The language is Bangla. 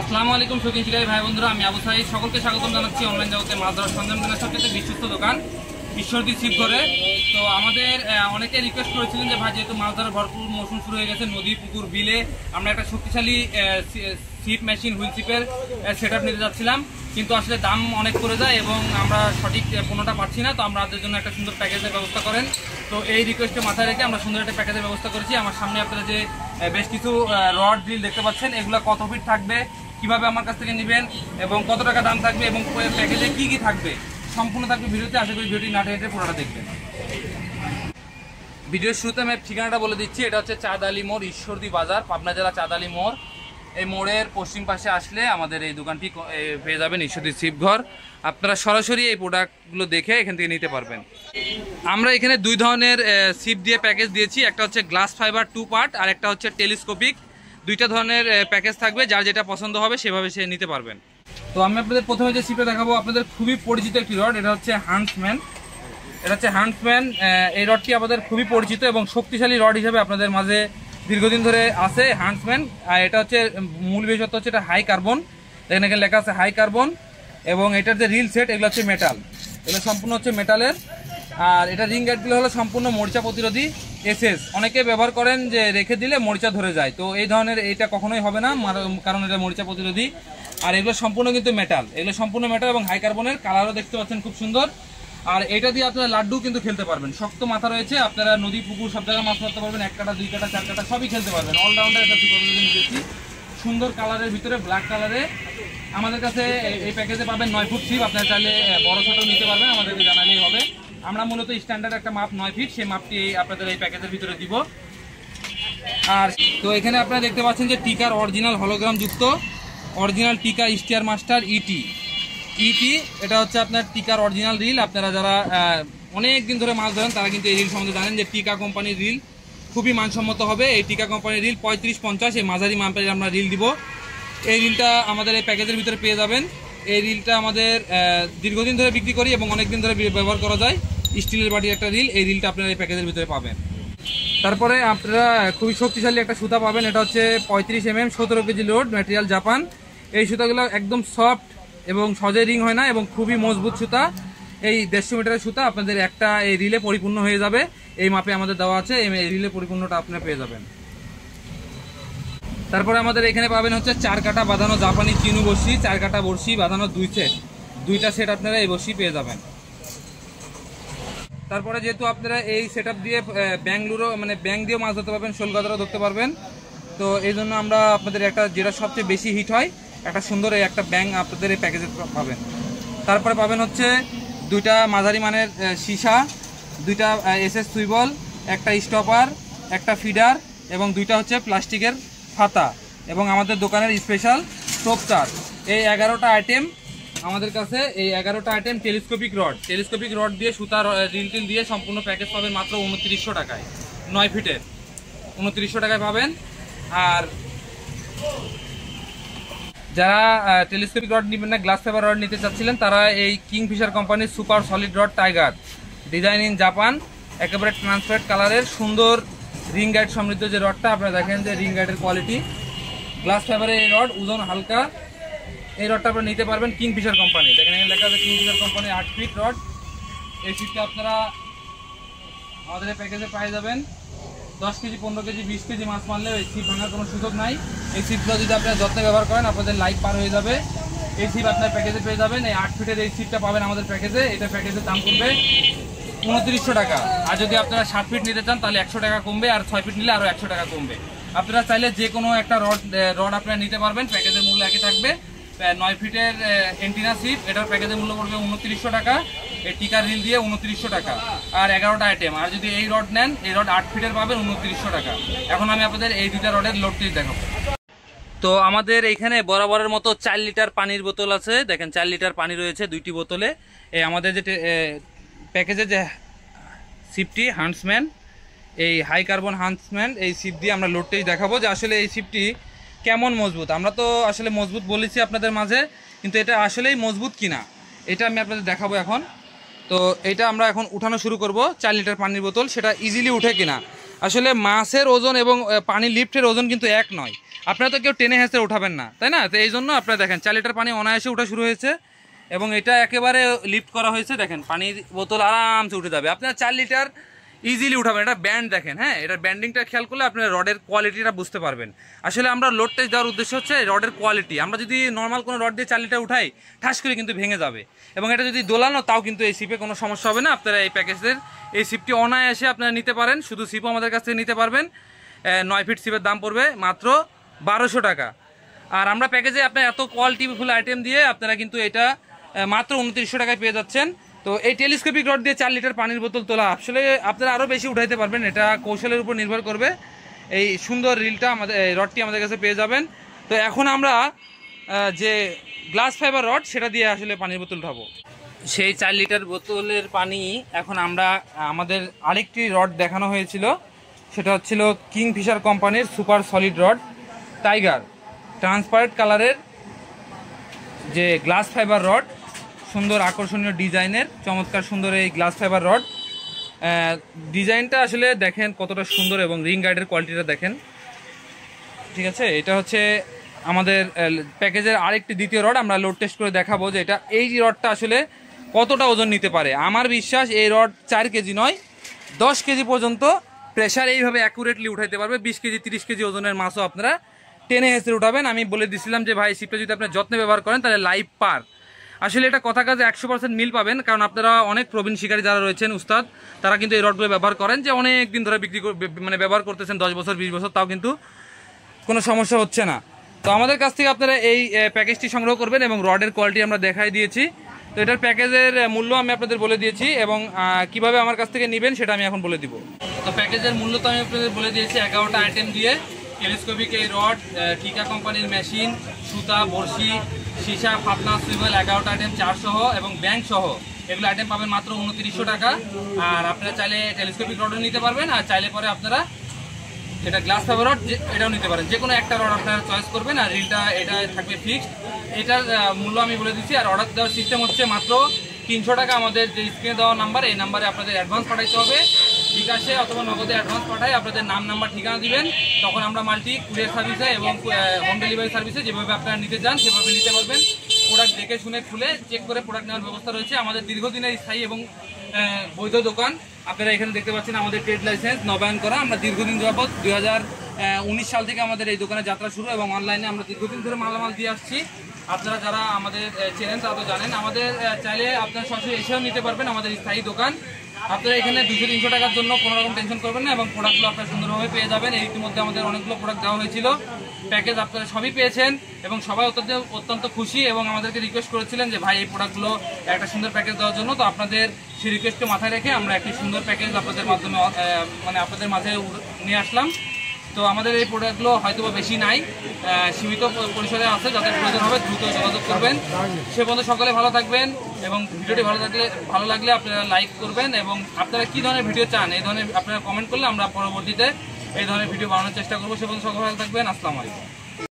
আসসালামু আলাইকুম শৌখিন শিকারী ভাই বন্ধুরা, আমি আবু সাইদ সকলকে স্বাগতম জানাচ্ছি অনলাইন জগতে মাছ ধরার সরঞ্জাম কেনার সবচেয়ে বিশ্বস্ত দোকান ঈশ্বরদী ছিপ ঘরে। তো আমাদের অনেকে রিকোয়েস্ট করেছিলেন যে ভাই যেহেতু মাছ ধরার ভরপুর মৌসুম শুরু হয়ে গেছে, নদী পুকুর বিলে আমরা একটা শক্তিশালী ছিপ মেশিন হুইল ছিপের সেটআপ নিতে যাচ্ছিলাম, কিন্তু আসলে দাম অনেক পড়ে যায় এবং আমরা সঠিক পণ্যটা পাচ্ছি না। তো আমরা আপনাদের জন্য একটা সুন্দর প্যাকেজের ব্যবস্থা করেন। তো এই রিকোয়েস্টে মাথায় রেখে আমরা সুন্দর একটা প্যাকেজের ব্যবস্থা করেছি। আমার সামনে আপনারা যে বেশ কিছু রড ড্রিল দেখতে পাচ্ছেন, এগুলো কত ফিট থাকবে, কিভাবে আমার কাছ থেকে নেবেন এবং কত টাকা দাম থাকবে এবং প্যাকেজে কি কি থাকবে সম্পূর্ণ থাকবে ভিডিওতে। আশা করি ভিডিওটি না টেনে পুরোটা দেখবেন। ভিডিওর শুরুতে আমি ঠিকানাটা বলে দিচ্ছি। এটা হচ্ছে চাঁদ আলী মোড়, ঈশ্বরদী বাজার, পাবনা জেলা চাঁদ আলী মোড়। এই মোড়ের পশ্চিম পাশে আসলে আমাদের এই দোকানটি পেয়ে যাবেন, ঈশ্বরদী ছিপঘর। আপনারা সরাসরি এই প্রোডাক্টগুলো দেখে এখান থেকে নিতে পারবেন। আমরা এখানে দুই ধরনের ছিপ দিয়ে প্যাকেজ দিয়েছি, একটা হচ্ছে গ্লাস ফাইবার 2 পার্ট আর একটা হচ্ছে টেলিস্কোপিক। দুইটা ধরনের প্যাকেজ থাকবে, যার যেটা পছন্দ হবে সেভাবে সে নিতে পারবেন। তো আমি আপনাদের প্রথমে যে ছিপটা দেখাবো আপনাদের খুবই পরিচিত একটি রড, এটা হচ্ছে হান্টসম্যান। এটা হচ্ছে হান্টসম্যান। এই রডটি আমাদের খুবই পরিচিত এবং শক্তিশালী রড হিসেবে আপনাদের মাঝে দীর্ঘদিন ধরে আছে হান্টসম্যান। আর এটা হচ্ছে মূল বিশেষত্ব হচ্ছে এটা হাই কার্বন, এখানে লেখা আছে হাই কার্বন। এবং এটার যে রিল সেট এগুলো হচ্ছে মেটাল, এগুলো সম্পূর্ণ হচ্ছে মেটালের। আর এটা রিং গাইডগুলো হলো সম্পূর্ণ মরিচা প্রতিরোধী এসএস। অনেকে ব্যবহার করেন যে রেখে দিলে মরিচা ধরে যায়, তো এই ধরনের এটা কখনোই হবে না, কারণ এটা মরিচা প্রতিরোধী। আর এগুলো সম্পূর্ণ কিন্তু মেটাল, এগুলো সম্পূর্ণ মেটাল এবং হাই কার্বনের। কালারও দেখতে পাচ্ছেন খুব সুন্দর। আর এটা দিয়ে আপনারা লাড্ডু কিন্তু খেলতে পারবেন, শক্ত মাথা রয়েছে, আপনারা নদী পুকুর সব জায়গায় মাছ ধরতে পারবেন, 1 কাটা 2 কাটা 4 কাটা সবই খেলতে পারবেন। অলরাউন্ডার একটা নিয়েছি সুন্দর কালারের ভিতরে, ব্ল্যাক কালারে। আমাদের কাছে এই প্যাকেজে পাবেন 9 ফুট ছিপ, আপনারা চাইলে বড় ছোট নিতে পারবেন, আমাদেরকে জানালেই হবে। আমরা মূলত স্ট্যান্ডার্ড একটা মাপ 9 ফিট, সেই মাপটি আপনাদের এই প্যাকেজের ভিতরে দিব। আর তো এখানে আপনারা দেখতে পাচ্ছেন যে টিকার অরিজিনাল হলোগ্রাম যুক্ত অরিজিনাল টিকা স্টিয়ার মাস্টার ইটি। এটা হচ্ছে আপনার টিকার অরিজিনাল রিল। আপনারা যারা অনেক দিন ধরে মাছ ধরেন তারা কিন্তু এই রিল সম্বন্ধে জানেন যে টিকা কোম্পানির রিল খুবই মানসম্মত হবে। এই টিকা কোম্পানির রিল 35-50 এই মাঝারি মাপের আমরা রিল দিব। এই রিলটা আমাদের এই প্যাকেজের ভিতরে পেয়ে যাবেন। এই রিলটা আমাদের দীর্ঘদিন ধরে বিক্রি করি এবং অনেক দিন ধরে ব্যবহার করা যায়, স্টিলের বাটির একটা রিল। এই রিলটা আপনারা এই প্যাকেজের ভিতরে পাবেন। তারপরে আপনারা খুবই শক্তিশালী একটা সুতা পাবেন, এটা হচ্ছে 35 mm 17 KG load, material Japan. এই সুতাগুলো একদম সফট এবং সহজে রিং হয় না এবং খুবই মজবুত সুতা। এই 150 মিটারের সুতা আপনাদের একটা এই রিলে পরিপূর্ণ হয়ে যাবে। এই মাপে আমাদের দেওয়া আছে, এই রিলে পরিপূর্ণটা আপনারা পেয়ে যাবেন। তারপরে আমাদের এখানে পাবেন হচ্ছে 4 কাটা বাঁধানো জাপানি চিনু বড়শি, 4 কাটা বড়শি বাঁধানো 2 সেট আপনারা এই বড়শি পেয়ে যাবেন। তারপরে যেহেতু আপনারা এই সেটআপ দিয়ে ব্যাঙ্গলুরু মানে ব্যাং দিয়েও মাছ ধরতে পারবেন, শোল গাদারও ধরতে পারবেন। তো এই জন্য আমরা আপনাদের একটা যেটা সবচেয়ে বেশি হিট হয় একটা সুন্দর একটা ব্যাং আপনাদের এই প্যাকেজে পাবেন। তারপরে পাবেন হচ্ছে 2টা মাঝারি মানের সীসা, 2টা এসএস সুইবল, একটা স্টপার, একটা ফিডার এবং 2টা হচ্ছে প্লাস্টিকের ফাতা এবং আমাদের দোকানের স্পেশাল টোপ চার। এই 11টা আইটেম আমাদের কাছে, এই 11টা আইটেম টেলিস্কোপিক রড দিয়ে সুতা রিল টিল দিয়ে সম্পূর্ণ প্যাকেজ পাবেন মাত্র 2900 টাকায়। 9 ফিটের 2900 টাকায় পাবেন। আর যারা টেলিস্কোপিক রড নেবেন না, গ্লাস ফাইবার রড নিতে চাচ্ছিলেন, তারা এই কিংফিশার কোম্পানির super solid rod tiger, design in Japan, একেবারে ট্রান্সপারেন্ট কালারের সুন্দর রিং গাইড সমৃদ্ধ যে রডটা আপনারা দেখেন যে রিং গাইডের কোয়ালিটি, গ্লাস ফাইবারের এই রড, ওজন হালকা। এই রডটা আপনারা নিতে পারবেন কিংফিশার কোম্পানি, দেখেন এখানে লেখা আছে কিংফিশার কোম্পানি 8 ফিট রড। এই ছিপটা আপনারা আমাদের এই প্যাকেজে পেয়ে যাবেন। 10 কেজি 15 কেজি 20 কেজি মাছ মারলে এই ছিপ ভাঙার কোনো সুযোগ নাই। এই ছিপগুলো যদি আপনারা যত্নে ব্যবহার করেন আপনাদের লাইফ পার হয়ে যাবে। এই ছিপ আপনার প্যাকেজে পেয়ে যাবেন। এই 8 ফিটের এই ছিপটা পাবেন আমাদের প্যাকেজে। এটা প্যাকেজের দাম পড়বে 2900 টাকা। আর যদি আপনারা 7 ফিট নিতে চান তাহলে 100 টাকা কমবে, আর 6 ফিট নিলে আরও 100 টাকা কমবে। আপনারা চাইলে যে কোনো একটা রড আপনারা নিতে পারবেন, প্যাকেজের মূল্য একই থাকবে। 9 ফিটের এন্টিনা ছিপ, এটার প্যাকেজের মূল্য পড়বে 2900 টাকা। এই টিকার রিল দিয়ে 2900 টাকা। আর 11টা আইটেম। আর যদি এই রড নেন, এই রড 8 ফিটের পাবেন 2900 টাকা। এখন আমি আপনাদের এই 2টা রডের লোড টেস্ট দেখাবো। তো আমাদের এইখানে বরাবরের মতো 4 লিটার পানির বোতল আছে, দেখেন 4 লিটার পানি রয়েছে 2টি বোতলে। এই আমাদের যে প্যাকেজে যে ছিপটি হান্টসম্যান, এই হাই কার্বন হান্টসম্যান, এই ছিপ দিয়ে আমরা লোড টেস্ট দেখাবো যে আসলে এই ছিপটি কেমন মজবুত। আমরা তো আসলে মজবুত বলেছি আপনাদের মাঝে, কিন্তু এটা আসলেই মজবুত কিনা এটা আমি আপনাদের দেখাবো এখন। তো এটা আমরা এখন উঠানো শুরু করব। 4 লিটার পানির বোতল, সেটা ইজিলি উঠে কিনা। আসলে মাছের ওজন এবং পানি লিফটের ওজন কিন্তু এক নয়। আপনারা তো কেউ টেনে হেঁচে উঠাবেন না, তাই না? তো এই জন্য আপনারা দেখেন 4 লিটার পানি অনায়াসে উঠা শুরু হয়েছে এবং এটা একেবারে লিফট করা হয়েছে। দেখেন পানির বোতল আরামসে উঠে যাবে। আপনারা 4 লিটার ইজিলি উঠাবেন। এটা ব্যান্ড দেখেন, হ্যাঁ, এটার ব্যান্ডিংটা খেয়াল করলে আপনার রডের কোয়ালিটিটা বুঝতে পারবেন। আসলে আমরা লোড টেস্ট দেওয়ার উদ্দেশ্য হচ্ছে রডের কোয়ালিটি। আমরা যদি নর্মাল কোনো রড দিয়ে 4 লিটার উঠাই, ঠাস করে কিন্তু ভেঙে যাবে। এবং এটা যদি দোলানো, তাও কিন্তু এই সিপে কোনো সমস্যা হবে না। আপনারা এই প্যাকেজের এই সিপটি অনায়াসে আপনারা নিতে পারেন। শুধু সিপও আমাদের কাছ থেকে নিতে পারবেন। 9 ফিট সিপের দাম পড়বে মাত্র 1200 টাকা। আর আমরা প্যাকেজে আপনার এত কোয়ালিটিফুল আইটেম দিয়ে আপনারা কিন্তু এটা মাত্র 2900 টাকায় পেয়ে যাচ্ছেন। তো এই টেলিস্কোপিক রড দিয়ে 4 লিটার পানির বোতল তোলা আসলে আপনারা আরও বেশি উঠাইতে পারবেন। এটা কৌশলের উপর নির্ভর করবে। এই সুন্দর রিলটা আমাদের রডটি আমাদের কাছে পেয়ে যাবেন। তো এখন আমরা যে গ্লাস ফাইবার রড সেটা দিয়ে আসলে পানির বোতল উঠাবো। সেই 4 লিটার বোতলের পানি এখন আমরা আমাদের আরেকটি রড দেখানো হয়েছিল, সেটা হচ্ছিল কিংফিশার কোম্পানির super solid rod tiger, transparent কালারের যে গ্লাস ফাইবার রড, সুন্দর আকর্ষণীয় ডিজাইনের চমৎকার সুন্দর এই গ্লাস ফাইবার রড। ডিজাইনটা আসলে দেখেন কতটা সুন্দর এবং রিং গাইডের কোয়ালিটিটা দেখেন, ঠিক আছে? এটা হচ্ছে আমাদের প্যাকেজের আরেকটি দ্বিতীয় রড। আমরা লোড টেস্ট করে দেখাবো যে এটা এই রডটা আসলে কতটা ওজন নিতে পারে। আমার বিশ্বাস এই রড 4 কেজি নয় 10 কেজি পর্যন্ত প্রেশার এইভাবে অ্যাকুরেটলি উঠাইতে পারবে। 20 কেজি 30 কেজি ওজনের মাছও আপনারা টেনে হেঁচে উঠাবেন। আমি বলে দিছিলাম যে ভাই সিপটা যদি আপনার যত্নে ব্যবহার করেন তাহলে লাইফ পার। আসলে এটা কথা কাজে 100% মিল পাবেন, কারণ আপনারা অনেক প্রবীণ শিকারী যারা রয়েছেন উস্তাদ, তারা কিন্তু এই রডগুলো ব্যবহার করেন, যে অনেক দিন ধরে মানে ব্যবহার করতেছেন, 10 বছর 20 বছর, তাও কিন্তু কোনো সমস্যা হচ্ছে না। তো আমাদের কাছ থেকে আপনারা এই প্যাকেজটি সংগ্রহ করবেন এবং রডের কোয়ালিটি আমরা দেখাই দিয়েছি। তো এটার প্যাকেজের মূল্য আমি আপনাদের বলে দিয়েছি এবং কিভাবে আমার কাছ থেকে নেবেন সেটা আমি এখন বলে দিব। তো প্যাকেজের মূল্য তো আমি আপনাদের বলে দিয়েছি। 11টা আইটেম দিয়ে টেলিস্কোপিক এই রড, টিকা কোম্পানির মেশিন, সুতা, বড়শি, সীসা, ফাতনা, সুইভেল, 11টা আইটেম 4 সহ এবং ব্যাংক সহ এগুলো আইটেম পাবেন মাত্র 2900 টাকা। আর আপনারা চাইলে টেলিস্কোপিক রডও নিতে পারবেন, আর চাইলে পরে আপনারা এটা গ্লাস ফাইবার রড এটাও নিতে পারেন। যে কোনো একটা রড আপনারা চয়েস করবেন, আর রিলটা এটা থাকবে ফিক্সড। এটার মূল্য আমি বলে দিচ্ছি। আর অর্ডার দেওয়ার সিস্টেম হচ্ছে মাত্র 300 টাকা। আমাদের যে স্ক্রিনে দেওয়া নাম্বার, এই নাম্বারে আপনাদের অ্যাডভান্স পাঠাইতে হবে। বিকাশে অথবা নগদে অ্যাডভান্স পাঠাই আপনাদের নাম, নাম্বার, ঠিকানা দিবেন। তখন আমরা মাল্টি কুরিয়ার সার্ভিসে এবং হোম ডেলিভারি সার্ভিসে যেভাবে আপনারা নিতে চান সেভাবে নিতে পারবেন। প্রোডাক্ট দেখে শুনে খুলে চেক করে প্রোডাক্ট নেওয়ার ব্যবস্থা রয়েছে। আমাদের দীর্ঘদিনের স্থায়ী এবং বৈধ দোকান। আপনারা এখানে দেখতে পাচ্ছেন আমাদের ট্রেড লাইসেন্স নবায়ন করা। আমরা দীর্ঘদিন যাবত 2019 সাল থেকে আমাদের এই দোকানে যাত্রা শুরু এবং অনলাইনে আমরা দীর্ঘদিন ধরে মালামাল দিয়ে আসছি। আপনারা যারা আমাদের চেনেন তারা তো জানেন। আমাদের চাইলে আপনারা সরাসরি এসেও নিতে পারবেন, আমাদের স্থায়ী দোকান। আপনারা এখানে 200-300 টাকার জন্য কোনো রকম টেনশন করবেন না এবং প্রোডাক্টগুলো আপনারা সুন্দরভাবে পেয়ে যাবেন। এই ইতিমধ্যে আমাদের অনেকগুলো প্রোডাক্ট দেওয়া হয়েছিল, প্যাকেজ আপনারা সবই পেয়েছেন এবং সবাই অত্যন্ত খুশি এবং আমাদেরকে রিকোয়েস্ট করেছিলেন যে ভাই এই প্রোডাক্টগুলো একটা সুন্দর প্যাকেজ দেওয়ার জন্য। তো আপনাদের সেই রিকোয়েস্টকে মাথায় রেখে আমরা একটি সুন্দর প্যাকেজ আপনাদের মাধ্যমে মানে আপনাদের মাঝে নিয়ে আসলাম। তো আমাদের এই প্রোডাক্টগুলো হয়তো বেশি নাই, সীমিত পরিসরে আছে। যাদের প্রয়োজন হবে দ্রুত যোগাযোগ করবেন। সে পর্যন্ত সকলে ভালো থাকবেন এবং ভিডিওটি ভালো লাগলে আপনারা লাইক করবেন এবং আপনারা কী ধরনের ভিডিও চান এই ধরনের আপনারা কমেন্ট করলে আমরা পরবর্তীতে এই ধরনের ভিডিও বানানোর চেষ্টা করবো। সে পর্যন্ত সকলে ভালো থাকবেন। আসসালামু আলাইকুম।